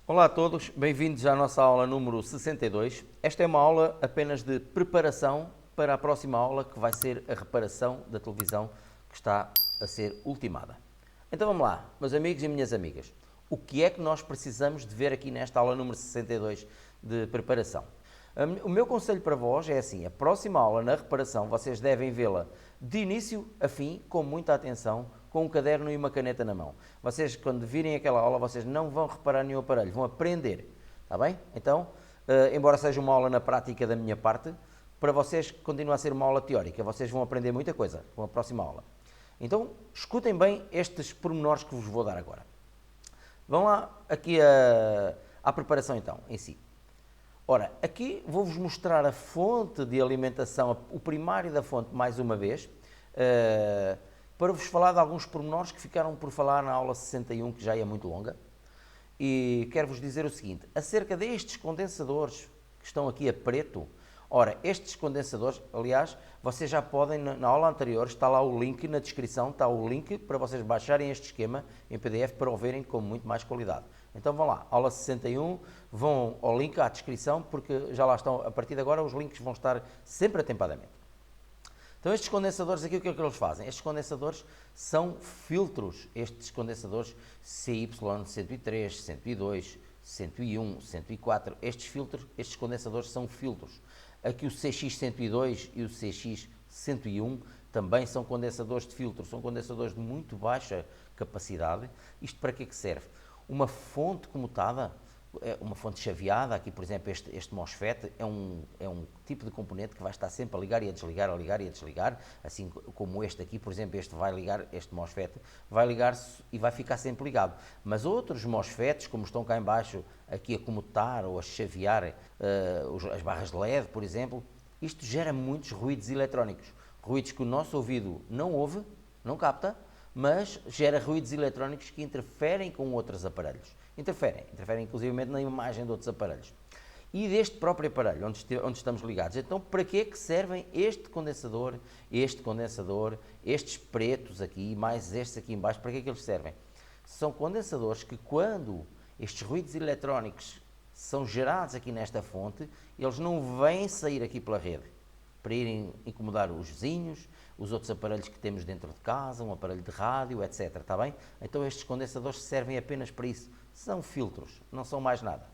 Olá a todos, bem-vindos à nossa aula número 62. Esta é uma aula apenas de preparação para a próxima aula, que vai ser a reparação da televisão que está a ser ultimada. Então vamos lá, meus amigos e minhas amigas. O que é que nós precisamos de ver aqui nesta aula número 62 de preparação? O meu conselho para vós é assim: a próxima aula na reparação vocês devem vê-la de início a fim, com muita atenção, com um caderno e uma caneta na mão. Vocês, quando virem aquela aula, vocês não vão reparar nenhum aparelho, vão aprender. Está bem? Então, embora seja uma aula na prática da minha parte, para vocês continua a ser uma aula teórica. Vocês vão aprender muita coisa com a próxima aula. Então, escutem bem estes pormenores que vos vou dar agora. Vão lá aqui à preparação então, em si. Ora, aqui vou-vos mostrar a fonte de alimentação, o primário da fonte, mais uma vez, para vos falar de alguns pormenores que ficaram por falar na aula 61, que já é muito longa. E quero-vos dizer o seguinte, acerca destes condensadores que estão aqui a preto. Ora, estes condensadores, aliás, vocês já podem, na aula anterior, está lá o link na descrição, está o link para vocês baixarem este esquema em PDF para o verem com muito mais qualidade. Então vão lá, aula 61, vão ao link à descrição, porque já lá estão, a partir de agora os links vão estar sempre atempadamente. Então estes condensadores aqui, o que é que eles fazem? Estes condensadores são filtros, estes condensadores CY103, 102, 101, 104, estes filtros, estes condensadores são filtros. Aqui o CX102 e o CX101 também são condensadores de filtro, são condensadores de muito baixa capacidade. Isto para que é que serve? Uma fonte comutada, uma fonte chaveada, aqui por exemplo este MOSFET é um tipo de componente que vai estar sempre a ligar e a desligar, a ligar e a desligar, assim como este aqui, por exemplo, este vai ligar, este MOSFET vai ligar-se e vai ficar sempre ligado. Mas outros MOSFETs, como estão cá em baixo, aqui a comutar ou a chavear as barras de LED, por exemplo, isto gera muitos ruídos eletrónicos, ruídos que o nosso ouvido não ouve, não capta, mas gera ruídos eletrónicos que interferem com outros aparelhos. Interferem inclusivamente na imagem de outros aparelhos. E deste próprio aparelho, onde estamos ligados. Então, para que é que servem este condensador, estes pretos aqui, mais estes aqui em baixo, para que é que eles servem? São condensadores que, quando estes ruídos eletrónicos são gerados aqui nesta fonte, eles não vêm sair aqui pela rede, para irem incomodar os vizinhos, os outros aparelhos que temos dentro de casa, um aparelho de rádio, etc. Está bem? Então estes condensadores servem apenas para isso. São filtros, não são mais nada.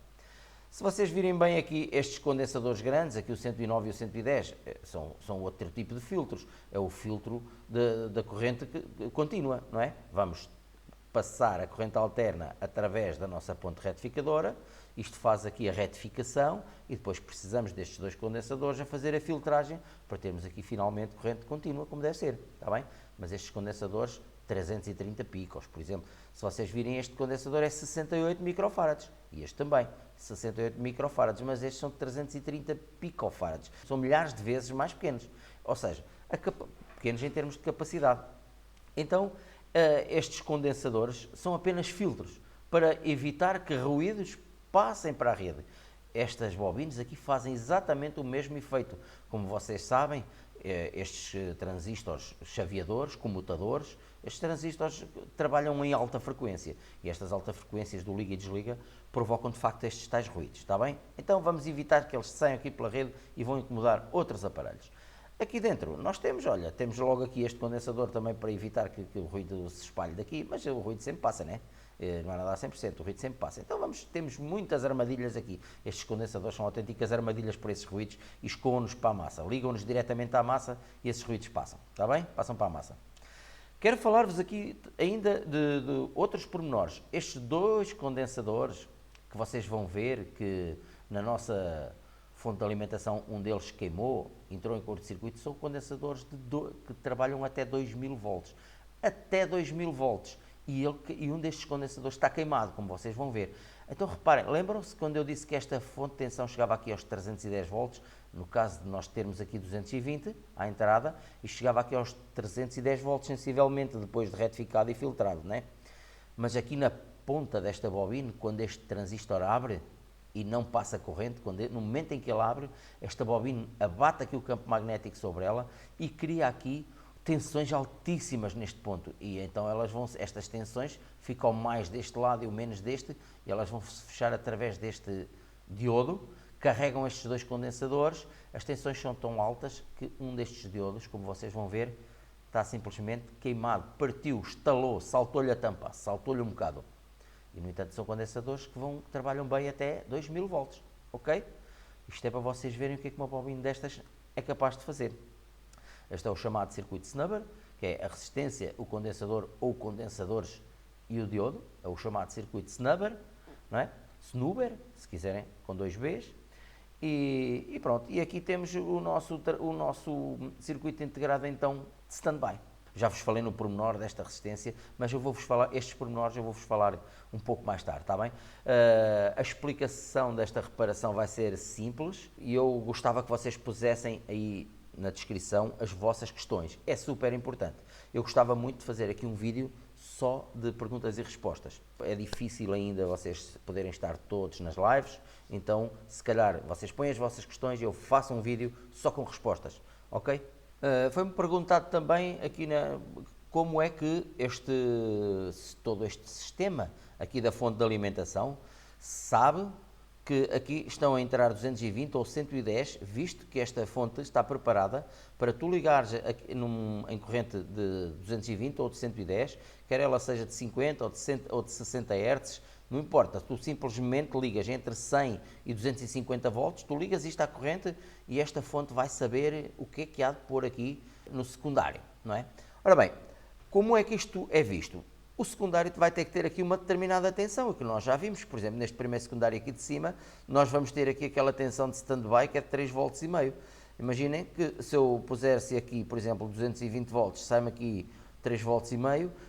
Se vocês virem bem aqui estes condensadores grandes, aqui o 109 e o 110, são outro tipo de filtros. É o filtro da corrente contínua, não é? Vamos passar a corrente alterna através da nossa ponte retificadora, isto faz aqui a retificação e depois precisamos destes dois condensadores a fazer a filtragem para termos aqui finalmente corrente contínua, como deve ser, está bem? Mas estes condensadores, 330 picos, por exemplo, se vocês virem este condensador é 68 microfarads e este também, 68 microfarads, mas estes são 330 picofarads, são milhares de vezes mais pequenos, ou seja, pequenos em termos de capacidade. Então, estes condensadores são apenas filtros para evitar que ruídos passem para a rede. Estas bobinas aqui fazem exatamente o mesmo efeito. Como vocês sabem, estes transistores chaveadores, comutadores, estes transistores trabalham em alta frequência e estas altas frequências do liga e desliga provocam de facto estes tais ruídos, está bem? Então vamos evitar que eles saiam aqui pela rede e vão incomodar outros aparelhos. Aqui dentro nós temos, olha, temos logo aqui este condensador também para evitar que o ruído se espalhe daqui, mas o ruído sempre passa, né? Não é nada a 100%, o ruído sempre passa. Então temos muitas armadilhas aqui. Estes condensadores são autênticas armadilhas para esses ruídos e escoam-nos para a massa. Ligam-nos diretamente à massa e esses ruídos passam, está bem? Passam para a massa. Quero falar-vos aqui ainda de outros pormenores. Estes dois condensadores que vocês vão ver que na nossa fonte de alimentação, um deles queimou, entrou em curto-circuito, são condensadores que trabalham até 2000 volts. Até 2000 volts. E um destes condensadores está queimado, como vocês vão ver. Então reparem, lembram-se quando eu disse que esta fonte de tensão chegava aqui aos 310 volts, no caso de nós termos aqui 220 à entrada, e chegava aqui aos 310 volts sensivelmente, depois de retificado e filtrado, não é? Mas aqui na ponta desta bobina, quando este transistor abre, e não passa corrente, no momento em que ele abre, esta bobina abate aqui o campo magnético sobre ela e cria aqui tensões altíssimas neste ponto e então estas tensões ficam mais deste lado e o menos deste e elas vão se fechar através deste diodo, carregam estes dois condensadores, as tensões são tão altas que um destes diodos, como vocês vão ver, está simplesmente queimado, partiu, estalou, saltou-lhe a tampa, saltou-lhe um bocado. E no entanto são condensadores que trabalham bem até 2000 volts, ok? Isto é para vocês verem o que é que uma bobina destas é capaz de fazer. Este é o chamado circuito snubber, que é a resistência, o condensador ou condensadores e o diodo, é o chamado circuito snubber, não é? Snubber, se quiserem, com 2 Bs. E pronto, e aqui temos o nosso circuito integrado então de standby. Já vos falei no pormenor desta resistência, mas estes pormenores eu vou-vos falar um pouco mais tarde, está bem? A explicação desta reparação vai ser simples e eu gostava que vocês pusessem aí na descrição as vossas questões. É super importante. Eu gostava muito de fazer aqui um vídeo só de perguntas e respostas. É difícil ainda vocês poderem estar todos nas lives, então se calhar vocês põem as vossas questões e eu faço um vídeo só com respostas, ok? Foi-me perguntado também aqui como é que todo este sistema aqui da fonte de alimentação sabe que aqui estão a entrar 220 ou 110, visto que esta fonte está preparada para tu ligares em corrente de 220 ou de 110, quer ela seja de 50 ou de 60 Hz, não importa, tu simplesmente ligas entre 100 e 250 volts, tu ligas isto à corrente e esta fonte vai saber o que é que há de pôr aqui no secundário, não é? Ora bem, como é que isto é visto? O secundário vai ter que ter aqui uma determinada tensão, o que nós já vimos, por exemplo, neste primeiro secundário aqui de cima, nós vamos ter aqui aquela tensão de stand-by que é de 3,5 volts. Imaginem que se eu pusesse aqui, por exemplo, 220 volts, sai-me aqui 3,5 volts,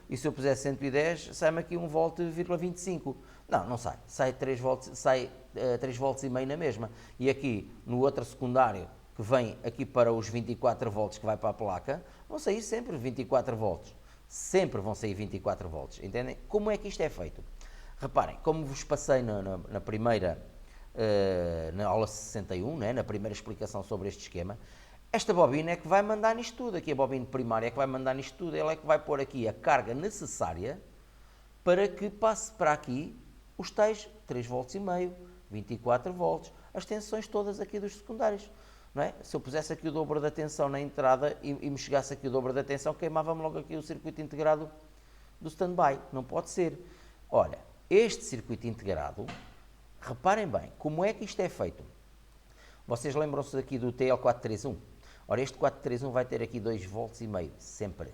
e se eu pusesse 110, sai-me aqui 1,25 volt. Não sai, sai 3 volts e meio na mesma. E aqui, no outro secundário, que vem aqui para os 24 volts que vai para a placa, vão sair sempre 24 volts. Sempre vão sair 24 volts, entendem? Como é que isto é feito? Reparem, como vos passei na primeira, na aula 61, né, na primeira explicação sobre este esquema, esta bobina é que vai mandar nisto tudo, aqui a bobina primária é que vai mandar nisto tudo, ela é que vai pôr aqui a carga necessária para que passe para aqui os tais 3,5 volts, 24 volts, as tensões todas aqui dos secundários. Não é? Se eu pusesse aqui o dobro da tensão na entrada e me chegasse aqui o dobro da tensão, queimava-me logo aqui o circuito integrado do stand-by. Não pode ser. Olha, este circuito integrado, reparem bem, como é que isto é feito? Vocês lembram-se aqui do TL431? Ora, este 431 vai ter aqui 2,5 volts, sempre.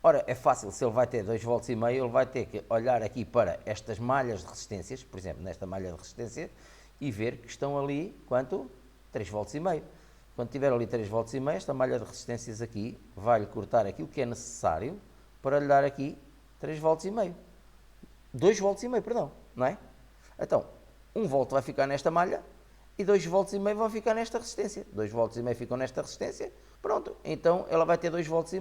Ora, é fácil, se ele vai ter 2,5 volts, ele vai ter que olhar aqui para estas malhas de resistências, por exemplo, nesta malha de resistência, e ver que estão ali, quanto? 3,5 volts. Quando tiver ali 3,5 volts, esta malha de resistências aqui vai-lhe cortar aquilo que é necessário para lhe dar aqui 3,5 volts. 2,5 volts, perdão, não é? Então, 1 volt vai ficar nesta malha e 2,5 volts vão ficar nesta resistência. 2,5 volts ficam nesta resistência, pronto, então ela vai ter 2,5 volts.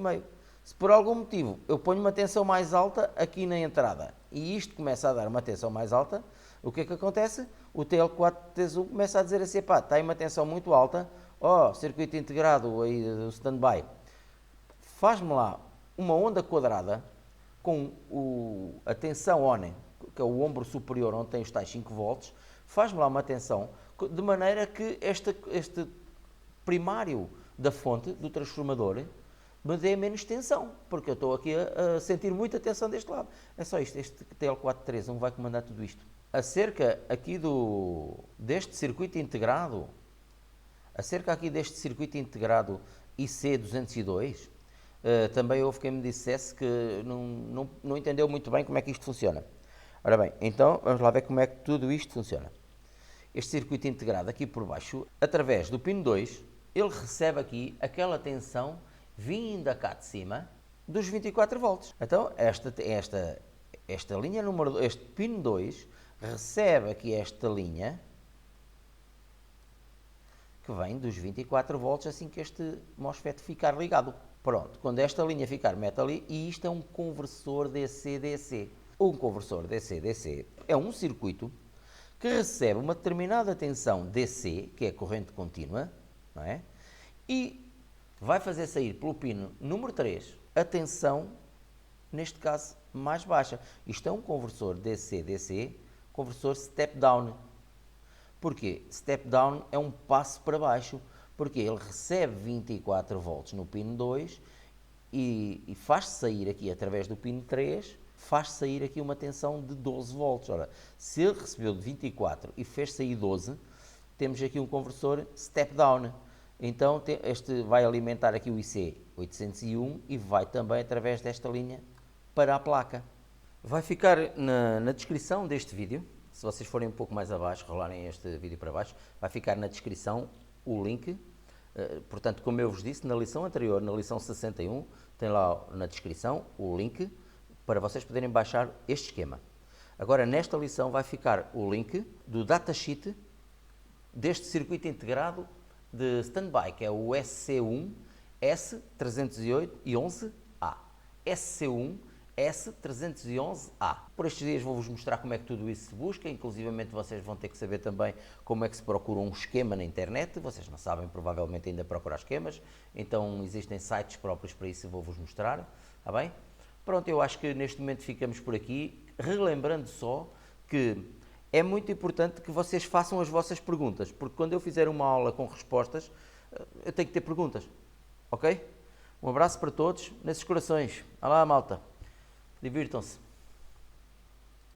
Se por algum motivo eu ponho uma tensão mais alta aqui na entrada e isto começa a dar uma tensão mais alta, o que é que acontece? O TL431 começa a dizer assim, pá, está aí uma tensão muito alta, circuito integrado aí do stand-by, faz-me lá uma onda quadrada com a tensão ON, que é o ombro superior onde tem os tais 5 volts, faz-me lá uma tensão de maneira que este primário da fonte, do transformador, me dê menos tensão, porque eu estou aqui a sentir muita tensão deste lado. É só isto, este TL431 vai comandar tudo isto. Acerca aqui deste circuito integrado, IC202, também houve quem me dissesse que não entendeu muito bem como é que isto funciona. Ora bem, então vamos lá ver como é que tudo isto funciona. Este circuito integrado aqui por baixo, através do pino 2, ele recebe aqui aquela tensão vinda cá de cima dos 24 volts. Então esta linha número 2, este pino 2, recebe aqui esta linha que vem dos 24 volts assim que este MOSFET ficar ligado. Pronto, quando esta linha ficar, mete ali, e isto é um conversor DC-DC. Um conversor DC-DC é um circuito que recebe uma determinada tensão DC, que é corrente contínua, não é? E vai fazer sair pelo pino número 3, a tensão, neste caso, mais baixa. Isto é um conversor DC-DC, conversor step-down. Porquê? Step-down é um passo para baixo, porque ele recebe 24 volts no pino 2 e faz sair aqui, através do pino 3, faz sair aqui uma tensão de 12 volts. Ora, se ele recebeu de 24 e fez sair 12, temos aqui um conversor step-down. Então, este vai alimentar aqui o IC801 e vai também através desta linha para a placa. Vai ficar na descrição deste vídeo, se vocês forem um pouco mais abaixo, rolarem este vídeo para baixo, vai ficar na descrição o link. Portanto, como eu vos disse, na lição anterior, na lição 61, tem lá na descrição o link para vocês poderem baixar este esquema. Agora, nesta lição vai ficar o link do datasheet deste circuito integrado de standby, que é o SC1 S311A. SC1 S311A. Por estes dias vou-vos mostrar como é que tudo isso se busca, inclusivamente vocês vão ter que saber também como é que se procura um esquema na internet. Vocês não sabem, provavelmente, ainda procurar esquemas, então existem sites próprios para isso, vou-vos mostrar, está bem? Pronto, eu acho que neste momento ficamos por aqui, relembrando só que é muito importante que vocês façam as vossas perguntas, porque quando eu fizer uma aula com respostas, eu tenho que ter perguntas, ok? Um abraço para todos, nesses corações. Olá, malta. Divirtam-se.